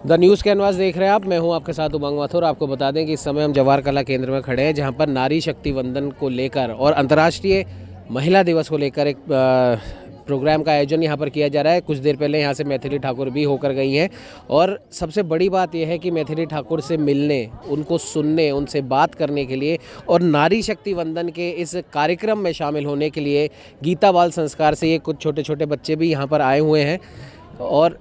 The news canvas देख रहे हैं आप। मैं हूं आपके साथ उमंग माथुर। आपको बता दें कि इस समय हम जवाहर कला केंद्र में खड़े हैं, जहां पर नारी शक्ति वंदन को लेकर और अंतर्राष्ट्रीय महिला दिवस को लेकर एक प्रोग्राम का आयोजन यहां पर किया जा रहा है। कुछ देर पहले यहां से मैथिली ठाकुर भी होकर गई हैं और सबसे बड़ी बात यह है कि मैथिली ठाकुर से मिलने, उनको सुनने, उनसे बात करने के लिए और नारी शक्ति वंदन के इस कार्यक्रम में शामिल होने के लिए गीता बाल संस्कार से ये कुछ छोटे छोटे बच्चे भी यहाँ पर आए हुए हैं। और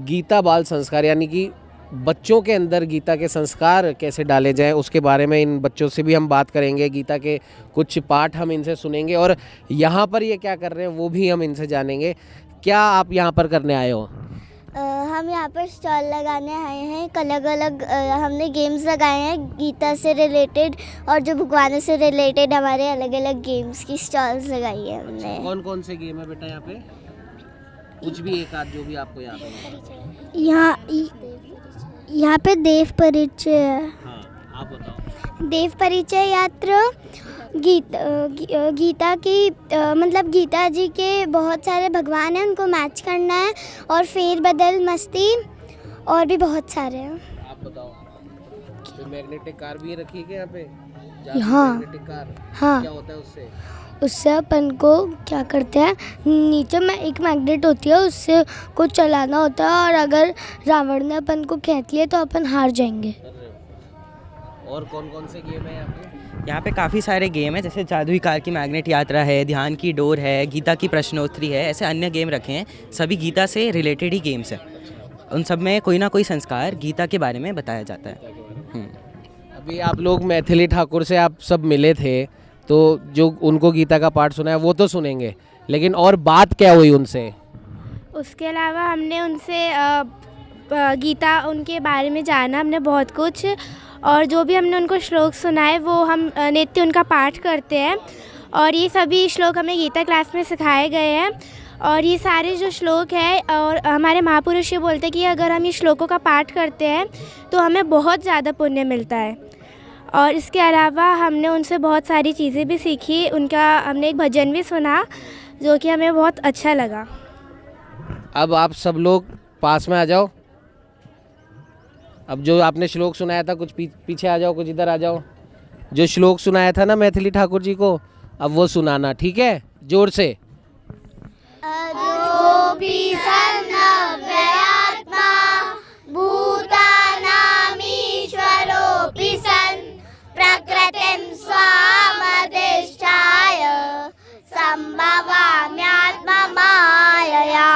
गीता बाल संस्कार यानी कि बच्चों के अंदर गीता के संस्कार कैसे डाले जाएं, उसके बारे में इन बच्चों से भी हम बात करेंगे। गीता के कुछ पाठ हम इनसे सुनेंगे और यहाँ पर ये क्या कर रहे हैं वो भी हम इनसे जानेंगे। क्या आप यहाँ पर करने आए हो? हम यहाँ पर स्टॉल लगाने आए हैं। अलग अलग हमने गेम्स लगाए हैं गीता से रिलेटेड, और जो भगवान से रिलेटेड हमारे अलग अलग गेम्स की स्टॉल्स लगाई है हमने। कौन कौन से गेम है बेटा यहाँ पे? कुछ भी एक आध जो भी आपको याद हो। यहाँ पे देव परिचय है। हाँ, आप बताओ। देव परिचय यात्रा गीता की मतलब गीता जी के बहुत सारे भगवान हैं, उनको मैच करना है, और फेर बदल मस्ती और भी बहुत सारे हैं। आप बताओ। तो मैग्नेटिक कार भी रखी है क्या यहाँ पे? हाँ। मैग्नेटिक कार हाँ। क्या होता है उससे? उससे अपन को क्या करते हैं, नीचे में एक मैग्नेट होती है, उससे को चलाना होता है, और अगर रावण ने अपन को खींच लिया तो अपन हार जाएंगे। और कौन कौन से गेम है यहाँ पे? यहाँ पे काफ़ी सारे गेम हैं, जैसे जादुई कार की मैग्नेट यात्रा है, ध्यान की डोर है, गीता की प्रश्नोत्तरी है, ऐसे अन्य गेम रखे हैं। सभी गीता से रिलेटेड ही गेम्स हैं। उन सब में कोई ना कोई संस्कार गीता के बारे में बताया जाता है। अभी आप लोग मैथिली ठाकुर से आप सब मिले थे, तो जो उनको गीता का पाठ सुना है वो तो सुनेंगे, लेकिन और बात क्या हुई उनसे? उसके अलावा हमने उनसे गीता उनके बारे में जाना, हमने बहुत कुछ, और जो भी हमने उनको श्लोक सुनाए वो हम नित्य उनका पाठ करते हैं, और ये सभी श्लोक हमें गीता क्लास में सिखाए गए हैं। और ये सारे जो श्लोक हैं, और हमारे महापुरुष ये बोलते हैं कि अगर हम ये श्लोकों का पाठ करते हैं तो हमें बहुत ज़्यादा पुण्य मिलता है। और इसके अलावा हमने उनसे बहुत सारी चीज़ें भी सीखी। उनका हमने एक भजन भी सुना जो कि हमें बहुत अच्छा लगा। अब आप सब लोग पास में आ जाओ। अब जो आपने श्लोक सुनाया था कुछ पीछे आ जाओ, कुछ इधर आ जाओ। जो श्लोक सुनाया था ना मैथिली ठाकुर जी को, अब वो सुनाना, ठीक है? जोर से। प्रकृतिं स्वामधिष्ठाय सम्भवाम्यात्ममायया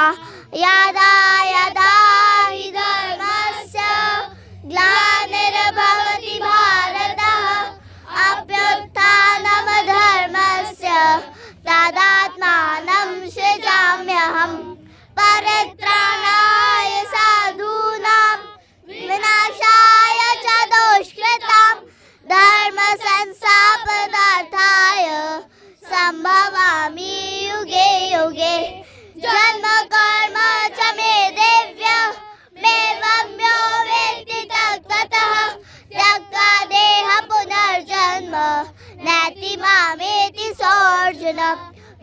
यदा यदा हि धर्मस्य ग्लानिर्भवति भारत अभ्युत्थानमधर्मस्य तदात्मानं सृजाम्यहम् परित्राणाय साधूनां विनाशाय च दुष्कृताम् धर्म संस्थापनार्थाय संभवामि युगे युगे जन्म कर्म च मे दिव्य मेवम्यो वेत्ति तत्त्वतः त्यक्त्वा देह पुनर्जन्म नैति मामेति सोऽर्जुन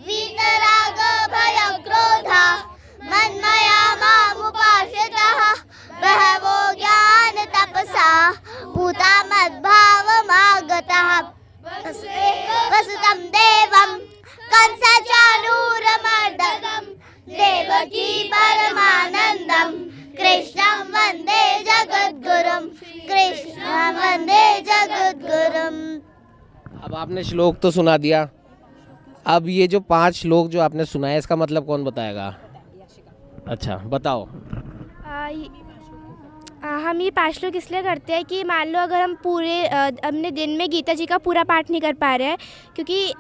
वीतराग भयक्रोधा मन्मया मामुपाश्रितः बहवो ज्ञान तपसा पूता मद्भावमागतः वसुतं देवं कंसचाणूरमर्दनं देवकी परमानन्दं कृष्णं वन्दे जगद्गुरुं कृष्णं वन्दे जगद्गुरुं। अब आपने श्लोक तो सुना दिया। अब ये जो 5 श्लोक जो आपने सुनाया, इसका मतलब कौन बताएगा? अच्छा, बताओ। हम ये 5 श्लोक इसलिए करते हैं कि मान लो अगर हम पूरे अपने दिन में गीता जी का पूरा पाठ नहीं कर पा रहे हैं, क्योंकि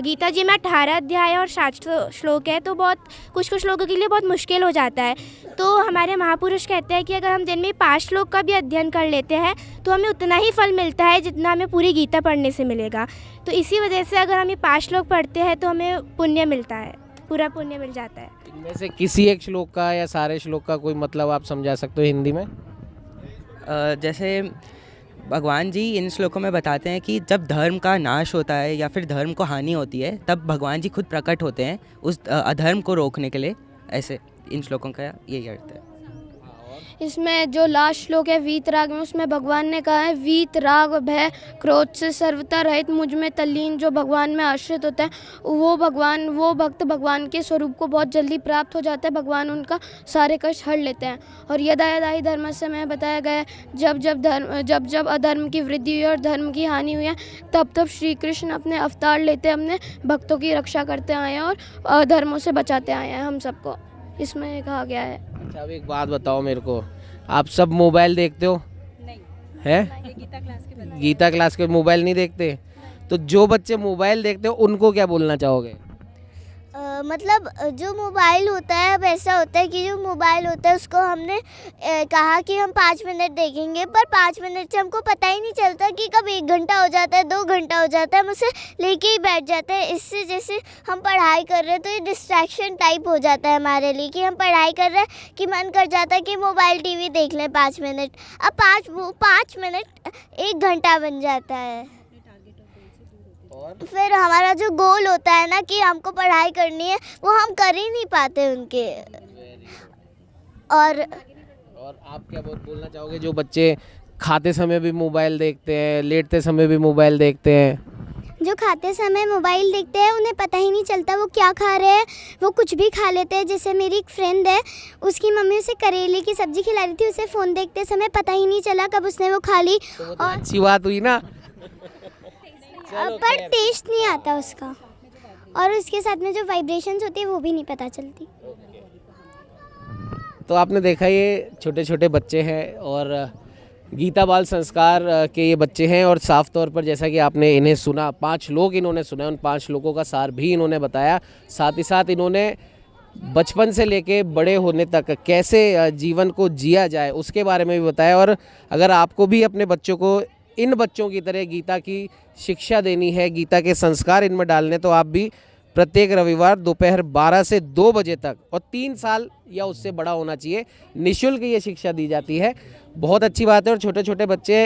गीता जी में 18 अध्याय और 700 श्लोक है, तो बहुत कुछ श्लोकों के लिए बहुत मुश्किल हो जाता है। तो हमारे महापुरुष कहते हैं कि अगर हम दिन में 5 श्लोक का भी अध्ययन कर लेते हैं तो हमें उतना ही फल मिलता है जितना हमें पूरी गीता पढ़ने से मिलेगा। तो इसी वजह से अगर हम ये 5 श्लोक पढ़ते हैं तो हमें पुण्य मिलता है, पूरा पुण्य मिल जाता है। इनमें से किसी एक श्लोक का या सारे श्लोक का कोई मतलब आप समझा सकते हो हिंदी में? जैसे भगवान जी इन श्लोकों में बताते हैं कि जब धर्म का नाश होता है या फिर धर्म को हानि होती है, तब भगवान जी खुद प्रकट होते हैं उस अधर्म को रोकने के लिए। ऐसे इन श्लोकों का यही अर्थ है। इसमें जो लास्ट श्लोक है वीत राग में, उसमें भगवान ने कहा है वीत राग भय क्रोध से सर्वथा रहित मुझ में तल्लीन, जो भगवान में आश्रित होता है वो भक्त भगवान के स्वरूप को बहुत जल्दी प्राप्त हो जाता है, भगवान उनका सारे कष्ट हर लेते हैं। और यदा यदा ही धर्म से में बताया गया है, जब जब अधर्म की वृद्धि हुई और धर्म की हानि हुई है, तब तब श्री कृष्ण अपने अवतार लेते अपने भक्तों की रक्षा करते आए हैं और अधर्मों से बचाते आए हैं हम सबको, इसमें कहा गया है। अच्छा, अब एक बात बताओ मेरे को, आप सब मोबाइल देखते हो? नहीं है, गीता क्लास के मोबाइल नहीं देखते? तो जो बच्चे मोबाइल देखते हो उनको क्या बोलना चाहोगे? मतलब जो मोबाइल होता है, अब ऐसा होता है कि जो मोबाइल होता है उसको हमने कहा कि हम 5 मिनट देखेंगे, पर 5 मिनट से हमको पता ही नहीं चलता कि कब 1 घंटा हो जाता है, 2 घंटा हो जाता है, हम उसे लेके ही बैठ जाते हैं। इससे जैसे हम पढ़ाई कर रहे हैं तो ये डिस्ट्रैक्शन टाइप हो जाता है हमारे लिए कि हम पढ़ाई कर रहे हैं कि मन कर जाता है कि मोबाइल टीवी देख लें 5 मिनट, अब 5 मिनट 1 घंटा बन जाता है। फिर हमारा जो गोल होता है ना कि हमको पढ़ाई करनी है, वो हम कर ही नहीं पाते उनके। और आप क्या बोलना चाहोगे जो बच्चे खाते समय भी मोबाइल देखते हैं, लेटते समय भी मोबाइल देखते हैं? जो खाते समय मोबाइल देखते हैं उन्हें पता ही नहीं चलता वो क्या खा रहे हैं, वो कुछ भी खा लेते हैं। जैसे मेरी एक फ्रेंड है, उसकी मम्मी उसे करेले की सब्जी खिला रही थी, उसे फ़ोन देखते समय पता ही नहीं चला कब उसने वो खा ली। तो और अच्छी बात हुई ना, पर टेस्ट नहीं आता उसका, और उसके साथ में जो वाइब्रेशंस होती है वो भी नहीं पता चलती। तो आपने देखा ये छोटे छोटे बच्चे हैं और गीता बाल संस्कार के ये बच्चे हैं, और साफ तौर पर जैसा कि आपने इन्हें सुना, 5 लोग इन्होंने सुना, उन 5 लोगों का सार भी इन्होंने बताया। साथ ही साथ इन्होंने बचपन से लेके बड़े होने तक कैसे जीवन को जिया जाए उसके बारे में भी बताया। और अगर आपको भी अपने बच्चों को इन बच्चों की तरह गीता की शिक्षा देनी है, गीता के संस्कार इनमें डालने, तो आप भी प्रत्येक रविवार दोपहर 12 से 2 बजे तक, और 3 साल या उससे बड़ा होना चाहिए, निःशुल्क ये शिक्षा दी जाती है। बहुत अच्छी बात है। और छोटे छोटे बच्चे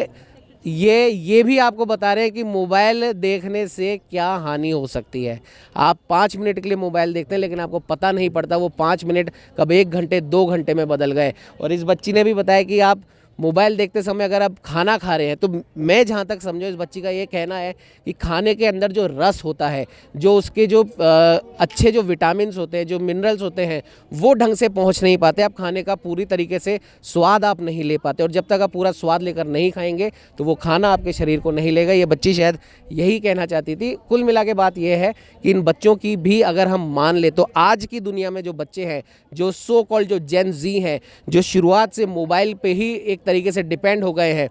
ये भी आपको बता रहे हैं कि मोबाइल देखने से क्या हानि हो सकती है। आप 5 मिनट के लिए मोबाइल देखते हैं लेकिन आपको पता नहीं पड़ता वो 5 मिनट कब 1 घंटे 2 घंटे में बदल गए। और इस बच्ची ने भी बताया कि आप मोबाइल देखते समय अगर आप खाना खा रहे हैं, तो मैं जहाँ तक समझो इस बच्ची का ये कहना है कि खाने के अंदर जो रस होता है, जो उसके जो अच्छे जो विटामिन्स होते हैं, जो मिनरल्स होते हैं, वो ढंग से पहुँच नहीं पाते। आप खाने का पूरी तरीके से स्वाद आप नहीं ले पाते, और जब तक आप पूरा स्वाद लेकर नहीं खाएंगे तो वो खाना आपके शरीर को नहीं लेगा। ये बच्ची शायद यही कहना चाहती थी। कुल मिला के बात ये है कि इन बच्चों की भी अगर हम मान ले तो आज की दुनिया में जो बच्चे हैं, जो सो कॉल्ड जो जेन जी हैं, जो शुरुआत से मोबाइल पे ही एक तरीके से डिपेंड हो गए हैं,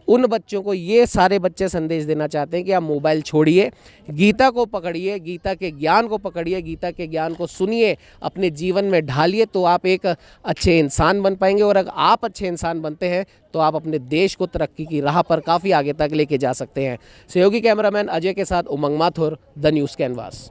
उन बच्चों को ये सारे बच्चे संदेश देना चाहते हैं कि आप मोबाइल छोड़िए, गीता को पकड़िए, गीता के ज्ञान को पकड़िए, गीता के ज्ञान को सुनिए, अपने जीवन में ढालिए, तो आप एक अच्छे इंसान बन पाएंगे। और अगर आप अच्छे इंसान बनते हैं तो आप अपने देश को तरक्की की राह पर काफ़ी आगे तक लेके जा सकते हैं। सहयोगी कैमरामैन अजय के साथ उमंग माथुर, द न्यूज़ कैनवास।